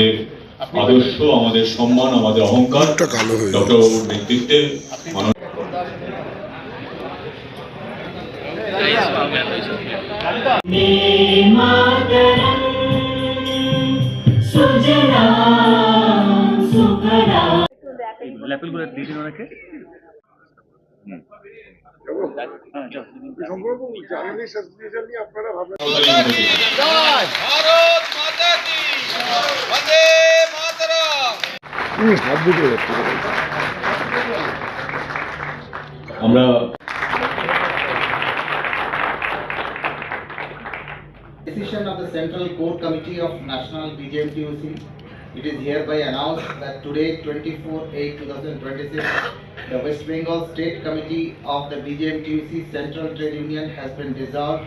আমাদের আদর্শ, আমাদের সম্মান, আমাদের অহংকার ডক্টর বাবুর নেতৃত্বে ল্যাপেলগুলো দিয়ে দিন ওনাকে। আমরা Decision of the Central Core Committee of National BJMTUC, it is hereby announced that today, 24/8/2026, the West Bengal State Committee of the BJMTUC Central Trade Union has been dissolved,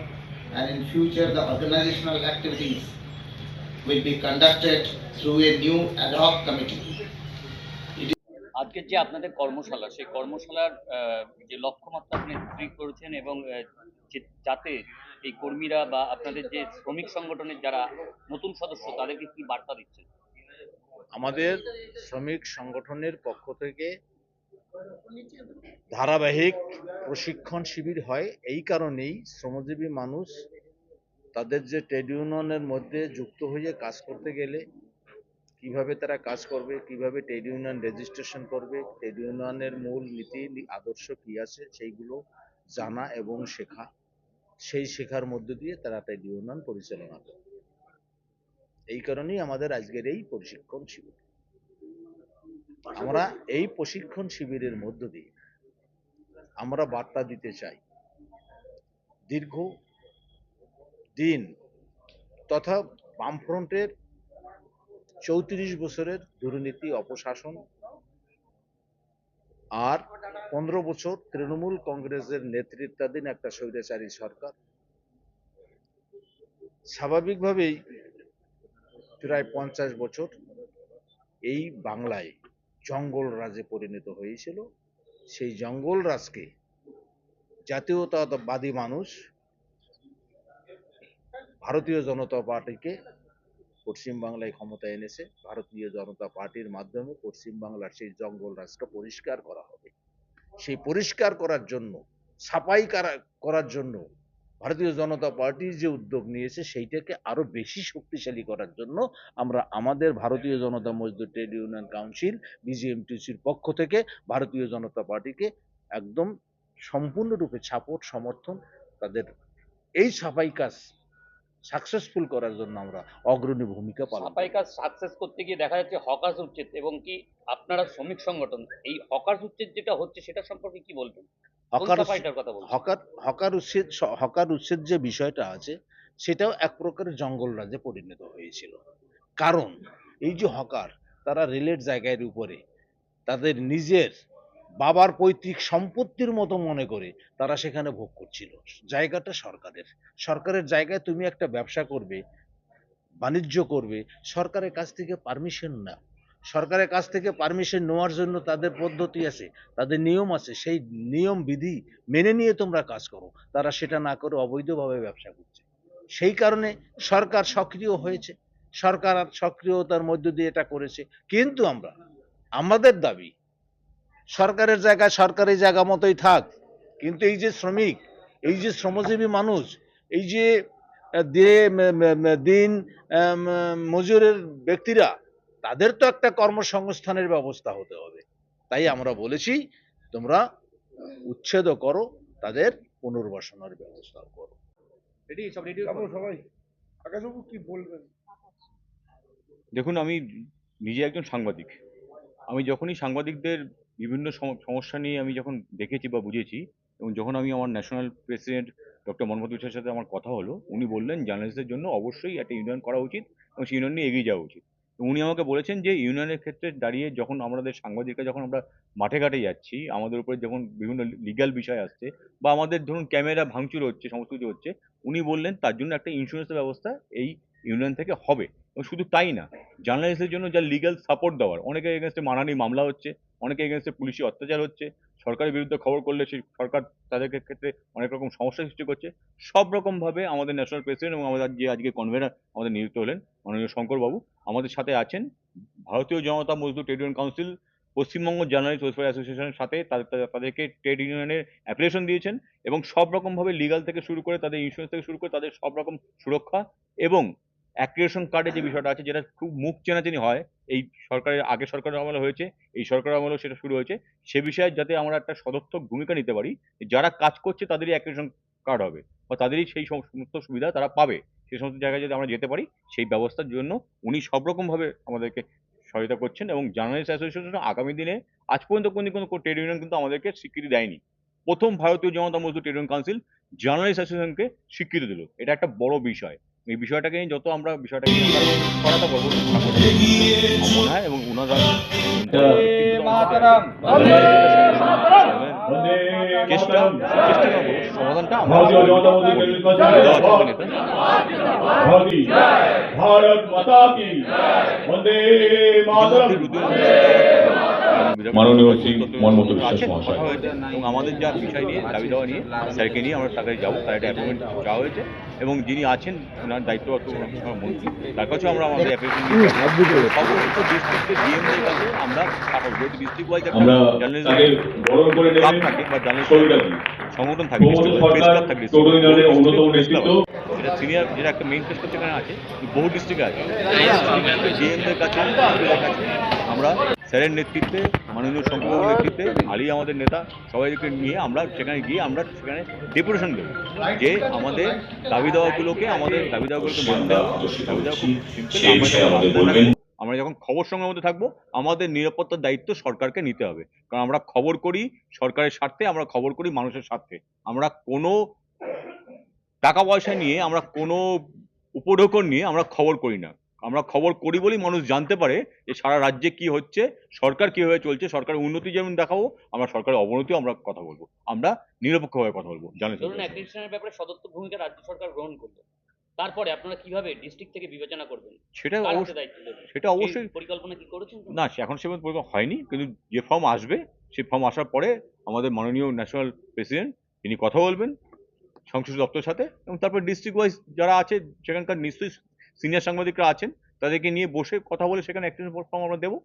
and in future the organizational activities will be conducted through a new ad hoc committee. আজকে যে আপনাদের কর্মশালা, সেই কর্মশালার যে লক্ষ্যমাত্রা আপনি ঠিক করেছেন এবং যাতে এই কর্মীরা বা আপনাদের যে শ্রমিক সংগঠনের যারা নতুন সদস্য তাদেরকে কি বার্তা দিচ্ছেন? আমাদের শ্রমিক সংগঠনের পক্ষ থেকে ধারাবাহিক প্রশিক্ষণ শিবির হয় এই কারণেই শ্রমজীবী মানুষ তাদের যে ট্রেড ইউনিয়নের মধ্যে যুক্ত হয়ে কাজ করতে গেলে কিভাবে তারা কাজ করবে, কিভাবে ট্রেড ইউনিয়ন রেজিস্ট্রেশন করবে, ট্রেড ইউনিয়নের মূল নীতি আদর্শ কি আছে সেইগুলো জানা এবং শেখা, সেই শেখার মধ্য দিয়ে তারা ট্রেড ইউনিয়ন পরিচালনা করে। এই কারণেই আমাদের আজকের এই প্রশিক্ষণ শিবির। আমরা এই প্রশিক্ষণ শিবিরের মধ্য দিয়ে আমরা বার্তা দিতে চাই, দীর্ঘ দিন তথা বামফ্রন্টের 34 বছরের দুর্নীতি, অপশাসন আর 15 বছর তৃণমূল কংগ্রেসের নেতৃত্বাধীন একটা স্বৈরাচারী সরকার স্বাভাবিকভাবেই প্রায় 50 বছর এই বাংলায় জঙ্গল রাজে পরিণত হয়েছিল। সেই জঙ্গল রাজকে জাতীয়তাবাদী মানুষ ভারতীয় জনতা পার্টিকে পশ্চিমবাংলায় ক্ষমতায় এনেছে। ভারতীয় জনতা পার্টির মাধ্যমে পশ্চিমবাংলার সেই জঙ্গল রাজকে পরিষ্কার করা হবে। সেই পরিষ্কার করার জন্য, সাফাই করার জন্য ভারতীয় জনতা পার্টি যে উদ্যোগ নিয়েছে সেইটাকে আরো বেশি শক্তিশালী করার জন্য আমরা আমাদের ভারতীয় জনতা মজদুর ট্রেড ইউনিয়ন কাউন্সিল বিজিএমটিসির পক্ষ থেকে ভারতীয় জনতা পার্টিকে একদম সম্পূর্ণরূপে সাপোর্ট, সমর্থন, তাদের এই সাফাই কাজ সাকসেসফুল করার জন্য আমরা অগ্রণী ভূমিকা পালন। সাফাই কাজ সাকসেস করতে গিয়ে দেখা যাচ্ছে হকার্স উচ্ছেদ, এবং কি আপনারা শ্রমিক সংগঠন এই হকার্স উচ্ছেদ যেটা হচ্ছে সেটা সম্পর্কে কি বলবেন? হকার উচ্ছেদ যে বিষয়টা আছে সেটাও এক প্রকারের জঙ্গল রাজে পরিণত হয়েছিল। কারণ এই যে হকার, তারা রেলের জায়গার উপরে তাদের নিজের বাবার পৈতৃক সম্পত্তির মতো মনে করে তারা সেখানে ভোগ করছিল। জায়গাটা সরকারের জায়গায় তুমি একটা ব্যবসা করবে, বাণিজ্য করবে, সরকারের কাছ থেকে পারমিশন নাও। সরকারের কাছ থেকে পারমিশন নেওয়ার জন্য তাদের পদ্ধতি আছে, তাদের নিয়ম আছে, সেই নিয়ম বিধি মেনে নিয়ে তোমরা কাজ করো। তারা সেটা না করে অবৈধভাবে ব্যবসা করছে। সেই কারণে সরকার সক্রিয় হয়েছে, সরকার সক্রিয়তার মধ্য দিয়ে এটা করেছে। কিন্তু আমাদের দাবি সরকারের জায়গায় সরকারি জায়গা মতোই থাক, কিন্তু এই যে শ্রমিক, এই যে শ্রমজীবী মানুষ, এই যে দিন মজুরের ব্যক্তিরা, তাদের তো একটা কর্মসংস্থানের ব্যবস্থা হতে হবে। তাই আমরা বলেছি তোমরা উচ্ছেদ করো, তাদের পুনর্বাসনের ব্যবস্থা করো। কি বলবেন? দেখুন, আমি নিজে একজন সাংবাদিক। আমি যখনই সাংবাদিকদের বিভিন্ন সমস্যা নিয়ে আমি যখন দেখেছি বা বুঝেছি, এবং যখন আমি আমার ন্যাশনাল প্রেসিডেন্ট ডক্টর মনমোহন মিশ্রের সাথে আমার কথা হলো, উনি বললেন জার্নালিস্টদের জন্য অবশ্যই একটা ইউনিয়ন করা উচিত এবং সেই ইউনিয়ন নিয়ে এগিয়ে যাওয়া উচিত। উনি আমাকে বলেছেন যে ইউনিয়নের ক্ষেত্রে দাঁড়িয়ে যখন আমাদের সাংবাদিকরা যখন আমরা মাঠে ঘাটে যাচ্ছি, আমাদের উপরে যখন বিভিন্ন লিগ্যাল বিষয় আসছে বা আমাদের ধরুন ক্যামেরা ভাঙচুর হচ্ছে, সমস্ত কিছু হচ্ছে, উনি বললেন তার জন্য একটা ইন্স্যুরেন্সের ব্যবস্থা এই ইউনিয়ন থেকে হবে। এবং শুধু তাই না, জার্নালিস্টদের জন্য যা লিগ্যাল সাপোর্ট দেওয়ার, অনেকের এগেনস্টে মানহানি মামলা হচ্ছে, অনেকের এগেনস্টে পুলিশি অত্যাচার হচ্ছে, সরকারের বিরুদ্ধে খবর করলে সেই সরকার তাদের ক্ষেত্রে অনেক রকম সমস্যার সৃষ্টি করছে। সব রকমভাবে আমাদের ন্যাশনাল প্রেসিডেন্ট এবং আমাদের যে আজকে কনভেনর আমাদের নিযুক্ত হলেন মাননীয় শঙ্করবাবু আমাদের সাথে আছেন। ভারতীয় জনতা মজদুর trade union council Paschimbanga journalist welfare অ্যাসোসিয়েশনের সাথে তাদেরকে ট্রেড ইউনিয়নের অ্যাপ্লিকেশন দিয়েছেন এবং সব রকমভাবে লিগাল থেকে শুরু করে তাদের ইন্স্যুরেন্স থেকে শুরু করে তাদের সব রকম সুরক্ষা এবং অ্যাক্রিডিটেশন কার্ডের যে বিষয়টা আছে যেটা খুব মুখ চেনাচেনি হয় এই সরকারের আগে সরকারের আমলে হয়েছে, এই সরকারের আমলেও সেটা শুরু হয়েছে। সে বিষয়ে যাতে আমরা একটা সদর্থক ভূমিকা নিতে পারি, যারা কাজ করছে তাদেরই অ্যাক্রিডিটেশন কার্ড হবে বা তাদেরই সেই সমস্ত সুবিধা তারা পাবে। সেই সমস্ত জায়গায় যদি আমরা যেতে পারি সেই ব্যবস্থার জন্য উনি সব রকমভাবে আমাদেরকে সহায়তা করছেন এবং জার্নালিস্ট অ্যাসোসিয়েশন আগামী দিনে আজ পর্যন্ত কোনো ট্রেড ইউনিয়ন কিন্তু আমাদেরকে স্বীকৃতি দেয়নি। প্রথম ভারতীয় জনতা মজদুর ট্রেড ইউনিয়ন কাউন্সিল জার্নালিস্ট অ্যাসোসিয়েশনকে স্বীকৃতি দিল। এটা একটা বড় বিষয়। এই বিষয়টাকে নিয়ে যত আমরা বিষয়টাকে নিয়ে সহায়তা করবো মনে হয় এবং ওনারা চেষ্টা করবো সমাধানটা আমরা भारत माता की वंदे मातरम মাননীয় শ্রী মনমতো বিশ্বাস মহাশয় এবং আমাদের যা বিষয় নিয়ে দাবি দেওয়া নিয়ে স্যারকে নিয়ে আমরা তার কাছে যাবো, তার একটা অ্যাপয়েন্টমেন্ট চাওয়া হয়েছে এবং যিনি আছেন ওনার দায়িত্ব মন্ত্রী তার কাছেও আমরা আমাদের অ্যাপ্লিকেশন সমস্ত ডিস্ট্রিক্টের ডিএমদের কাছে আমরা পাঠাবো। যেহেতু ডিস্ট্রিক্ট ওয়াইজ একটা আমরা জার্নালিজম তাকে বরণ করে ক্লাব নেবেন থাকে বা জার্নালিস্ট শরীরাদি সংগঠন থাকে, বহু সরকার টোটো ইউনিয়নের অন্যতম নেতৃত্ব যেটা সিনিয়র যেটা একটা মেইন প্রেস সেখানে আছে বহু ডিস্ট্রিক্টে আছে ডিএমদের কাছে আমরা স্যারের নেতৃত্বে মাননীয় শঙ্করবাবুর নেতৃত্বে আলী আমাদের নেতা সবাইকে নিয়ে আমরা সেখানে গিয়ে আমরা সেখানে ডেপুটেশন দেবো যে আমাদের দাবি দেওয়াগুলোকে মানতে হবে। দাবি দেওয়া খুব সেই বিষয়ে আমাদের বলবেন। আমরা যখন খবর সংগ্রহের মধ্যে থাকবো আমাদের নিরাপত্তার দায়িত্ব সরকারকে নিতে হবে, কারণ আমরা খবর করি সরকারের স্বার্থে, আমরা খবর করি মানুষের স্বার্থে। আমরা কোনো টাকা পয়সা নিয়ে আমরা কোনো উপঢৌকন নিয়ে আমরা খবর করি না। আমরা খবর করি বলেই মানুষ জানতে পারে যে সারা রাজ্যে কি হচ্ছে, সরকার কিভাবে চলছে, সরকারের উন্নতি যেমন দেখাবো আমরা সরকারের অবনতিও আমরা কথা বলবো, আমরা নিরপেক্ষভাবে কথা বলবো। জানেন ধরুন অ্যাক্রিডিটেশনের ব্যাপারে সদর্থক ভূমিকা রাজ্য সরকার গ্রহণ করলো, তারপরে আপনারা কিভাবে ডিস্ট্রিক্ট থেকে বিবেচনা করবেন? সেটা কার হাতে অবশ্যই দায়িত্ব দেবেন? সেটা অবশ্যই এই পরিকল্পনা কি করেছেন তো? না, এখন সেভাবে পরিকল্পনা হয়নি, কিন্তু যে ফর্ম আসবে সেই ফর্ম আসার পরে আমাদের মাননীয় ন্যাশনাল প্রেসিডেন্ট তিনি কথা বলবেন সংশ্লিষ্ট দপ্তরের সাথে এবং তারপর ডিস্ট্রিক্ট ওয়াইজ যারা আছে সেখানকার নিশ্চয়ই সিনিয়র সাংবাদিকরা আছেন তাদেরকে নিয়ে বসে কথা বলে সেখানে অ্যাক্টিভ ফর্ম আমরা দেবো।